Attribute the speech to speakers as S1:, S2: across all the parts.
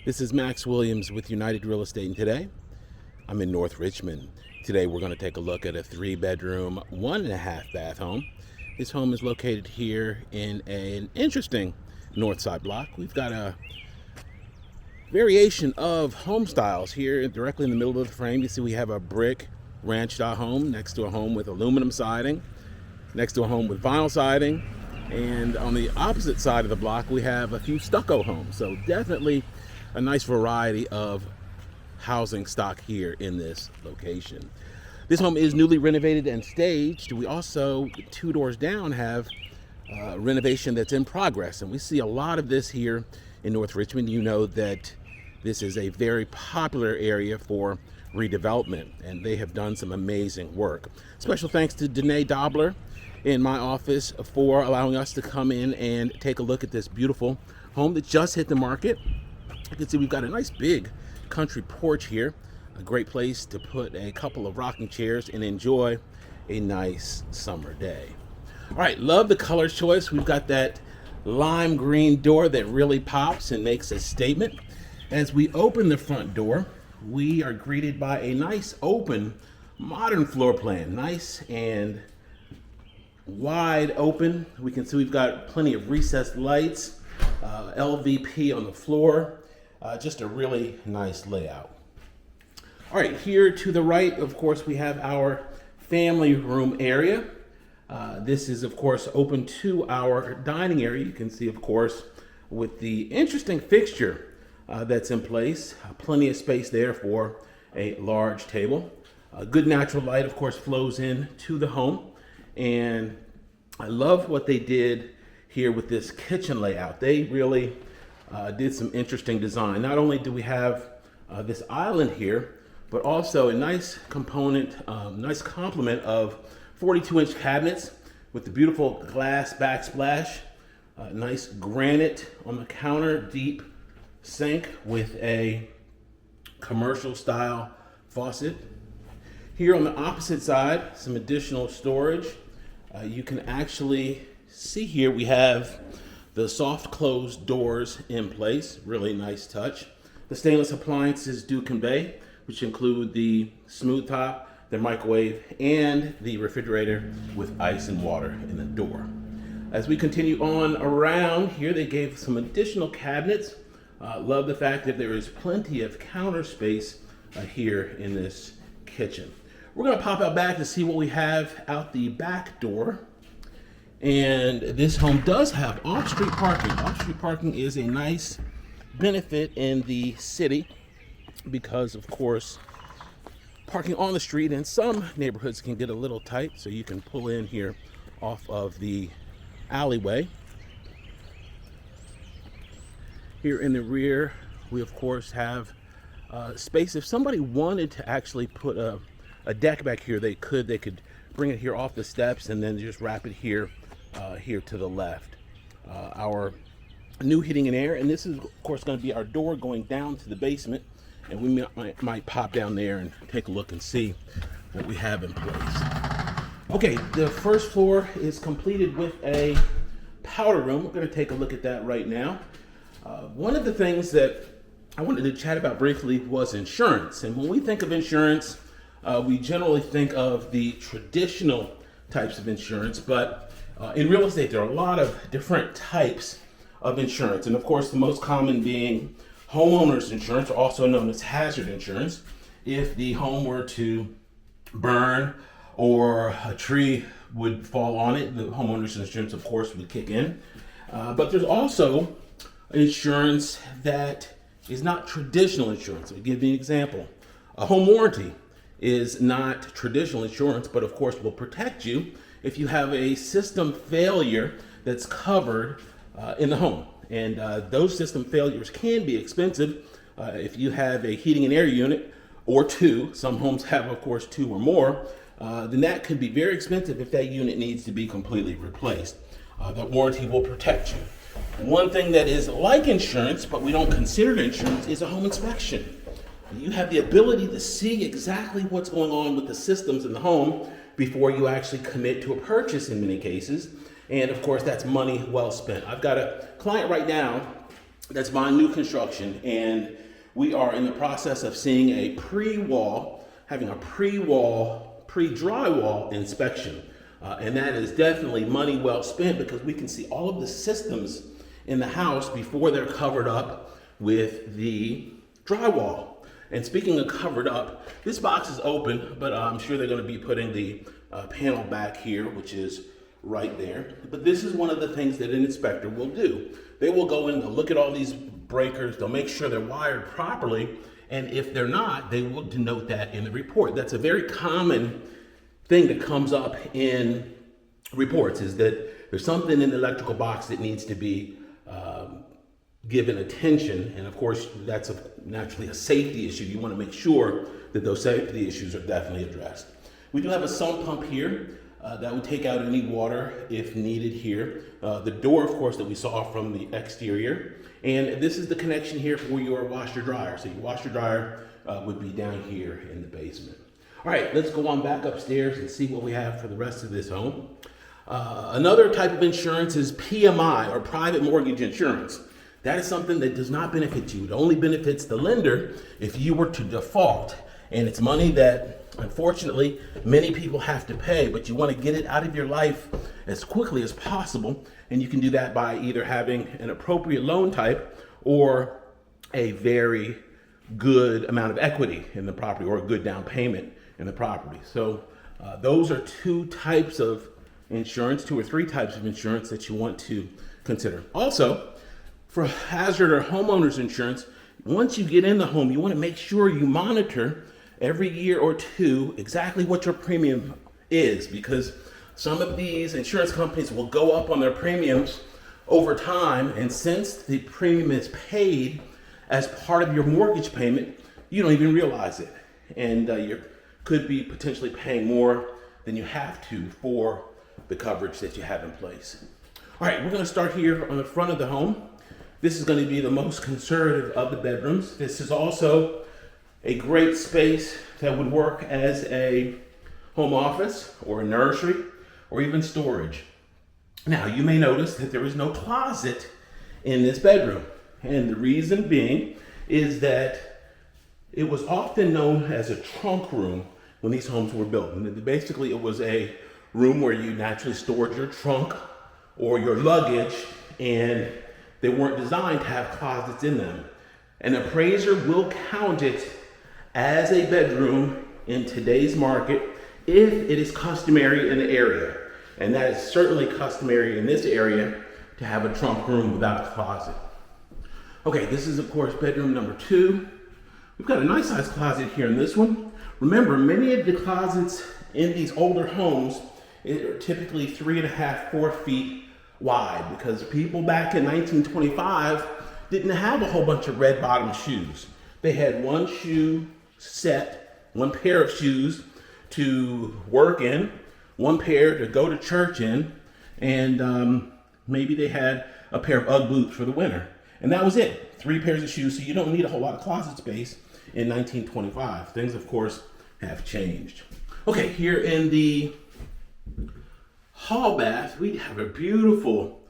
S1: This is Max Williams with United Real Estate, and today I'm in North Richmond. Today we're going to take a look at a 3-bedroom, 1.5-bath home. This home is located here in an interesting north side block. We've got a variation of home styles here directly in the middle of the frame. You see we have a brick ranch style home next to a home with aluminum siding, next to a home with vinyl siding, and on the opposite side of the block we have a few stucco homes. So definitely a nice variety of housing stock here in this location. This home is newly renovated and staged. We also, 2 doors down, have renovation that's in progress, and we see a lot of this here in North Richmond. You know that this is a very popular area for redevelopment, and they have done some amazing work. Special thanks to Danae Dobler in my office for allowing us to come in and take a look at this beautiful home that just hit the market. You can see we've got a nice big country porch here, a great place to put a couple of rocking chairs and enjoy a nice summer day. All right, love the color choice. We've got that lime green door that really pops and makes a statement. As we open the front door, we are greeted by a nice open modern floor plan, nice and wide open. We can see we've got plenty of recessed lights, LVP on the floor. Just a really nice layout. All right, here to the right, of course, we have our family room area. This is, of course, open to our dining area. You can see, of course, with the interesting fixture that's in place, plenty of space there for a large table. Good natural light, of course, flows in to the home. And I love what they did here with this kitchen layout. They really did some interesting design. Not only do we have this island here, but also a nice component, nice complement of 42-inch cabinets with the beautiful glass backsplash, nice granite on the counter, deep sink with a commercial style faucet. Here on the opposite side, some additional storage. You can actually see here we have the soft closed doors in place, really nice touch. The stainless appliances do convey, which include the smooth top, the microwave, and the refrigerator with ice and water in the door. As we continue on around here, they gave some additional cabinets. Love the fact that there is plenty of counter space here in this kitchen. We're gonna pop out back to see what we have out the back door. And this home does have off-street parking. Off-street parking is a nice benefit in the city because, of course, parking on the street in some neighborhoods can get a little tight, so you can pull in here off of the alleyway. Here in the rear, we, of course, have space. If somebody wanted to actually put a deck back here, they could bring it here off the steps and then just wrap it here here to the left. Our new heating and air, and this is, of course, going to be our door going down to the basement, and we might pop down there and take a look and see what we have in place. Okay, the first floor is completed with a powder room. We're going to take a look at that right now. One of the things that I wanted to chat about briefly was insurance. And when we think of insurance, we generally think of the traditional types of insurance, but in real estate, there are a lot of different types of insurance. And of course, the most common being homeowners insurance, also known as hazard insurance. If the home were to burn or a tree would fall on it, the homeowners insurance, of course, would kick in. But there's also insurance that is not traditional insurance. I'll give you an example. A home warranty is not traditional insurance, but of course will protect you if you have a system failure that's covered in the home. And those system failures can be expensive. If you have a heating and air unit or two, some homes have, of course, 2 or more, then that could be very expensive if that unit needs to be completely replaced. That warranty will protect you. One thing that is like insurance, but we don't consider it insurance, is a home inspection. You have the ability to see exactly what's going on with the systems in the home before you actually commit to a purchase in many cases. And of course, that's money well spent. I've got a client right now that's buying new construction, and we are in the process of seeing a having a pre-drywall inspection. And that is definitely money well spent, because we can see all of the systems in the house before they're covered up with the drywall. And speaking of covered up, this box is open, but I'm sure they're going to be putting the panel back here, which is right there. But this is one of the things that an inspector will do. They will go in, they'll look at all these breakers, they'll make sure they're wired properly, and if they're not, they will denote that in the report. That's a very common thing that comes up in reports, is that there's something in the electrical box that needs to be given attention. And of course, that's naturally a safety issue. You want to make sure that those safety issues are definitely addressed. We do have a sump pump here that would take out any water if needed here. The door, of course, that we saw from the exterior. And this is the connection here for your washer dryer. So your washer dryer would be down here in the basement. All right, let's go on back upstairs and see what we have for the rest of this home. Another type of insurance is PMI, or private mortgage insurance. That is something that does not benefit you. It only benefits the lender if you were to default. And it's money that, unfortunately, many people have to pay, but you want to get it out of your life as quickly as possible. And you can do that by either having an appropriate loan type or a very good amount of equity in the property, or a good down payment in the property. So those are two types of insurance, 2 or 3 types of insurance that you want to consider. Also, for hazard or homeowner's insurance, once you get in the home, you want to make sure you monitor every year or 2 exactly what your premium is, because some of these insurance companies will go up on their premiums over time, and since the premium is paid as part of your mortgage payment, you don't even realize it, and you could be potentially paying more than you have to for the coverage that you have in place. All right, we're going to start here on the front of the home. This is going to be the most conservative of the bedrooms. This is also a great space that would work as a home office or a nursery or even storage. Now, you may notice that there is no closet in this bedroom. And the reason being is that it was often known as a trunk room when these homes were built. And basically, it was a room where you naturally stored your trunk or your luggage, and they weren't designed to have closets in them. An appraiser will count it as a bedroom in today's market if it is customary in the area. And that is certainly customary in this area to have a trunk room without a closet. Okay, this is of course bedroom number 2. We've got a nice sized closet here in this one. Remember, many of the closets in these older homes are typically 3.5, 4 feet wide, because people back in 1925 didn't have a whole bunch of red bottom shoes. They had one shoe set, one pair of shoes to work in, one pair to go to church in, and maybe they had a pair of Ugg boots for the winter. And that was it, 3 pairs of shoes. So you don't need a whole lot of closet space in 1925. Things, of course, have changed. Okay, here in the hall bath, we have a beautiful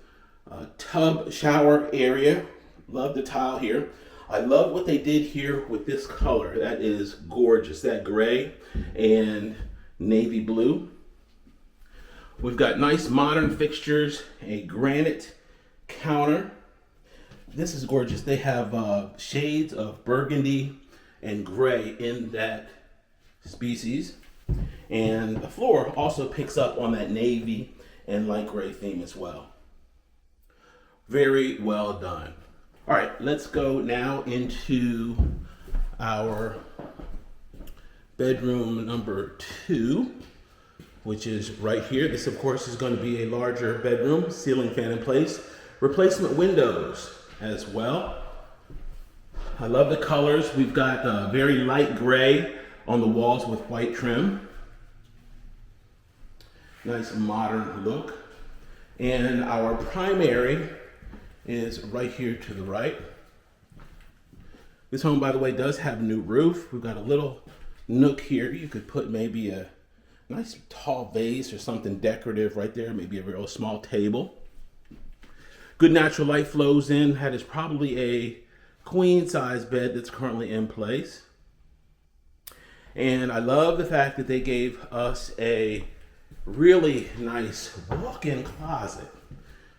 S1: tub shower area. Love the tile here. I love what they did here with this color. That is gorgeous, that gray and navy blue. We've got nice modern fixtures, a granite counter. This is gorgeous. They have shades of burgundy and gray in that species. And the floor also picks up on that navy and light gray theme as well. Very well done. All right, let's go now into our bedroom number 2, which is right here. This, of course, is going to be a larger bedroom, ceiling fan in place, replacement windows as well. I love the colors. We've got very light gray on the walls with white trim. Nice modern look. And our primary is right here to the right. This home, by the way, does have a new roof. We've got a little nook here. You could put maybe a nice tall vase or something decorative right there, maybe a real small table. Good natural light flows in. That is probably a queen size bed that's currently in place. And I love the fact that they gave us a really nice walk-in closet.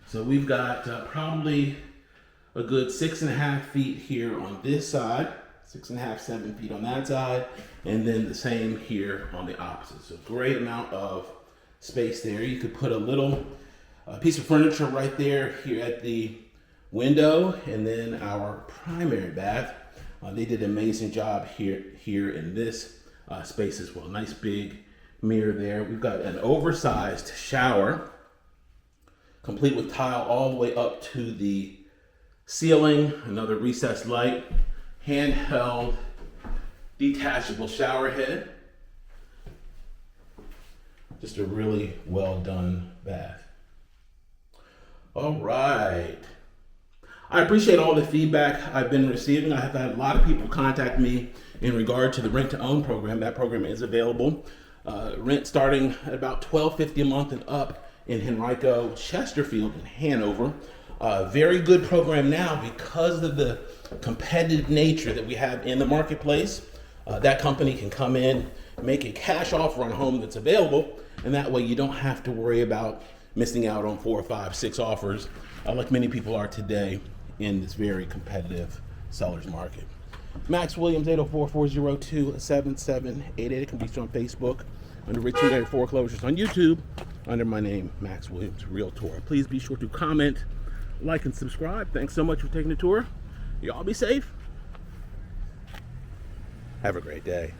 S1: So we've got probably a good 6.5 feet here on this side, 6.5, 7 feet on that side, and then the same here on the opposite. So great amount of space there. You could put a little piece of furniture right there here at the window, and then our primary bath. They did an amazing job here in this space as well. Nice big mirror there. We've got an oversized shower, complete with tile all the way up to the ceiling. Another recessed light, handheld detachable shower head. Just a really well done bath. All right. I appreciate all the feedback I've been receiving. I have had a lot of people contact me in regard to the rent to own program. That program is available. Rent starting at about $12.50 a month and up in Henrico, Chesterfield, and Hanover. Very good program now because of the competitive nature that we have in the marketplace. That company can come in, make a cash offer on a home that's available, and that way you don't have to worry about missing out on 4, 5, 6 offers like many people are today in this very competitive seller's market. Max Williams, 804-402-7788. It can be reached on Facebook under Richmond Foreclosures, on YouTube under my name, Max Williams Realtor. Please be sure to comment, like, and subscribe. Thanks so much for taking the tour. Y'all be safe. Have a great day.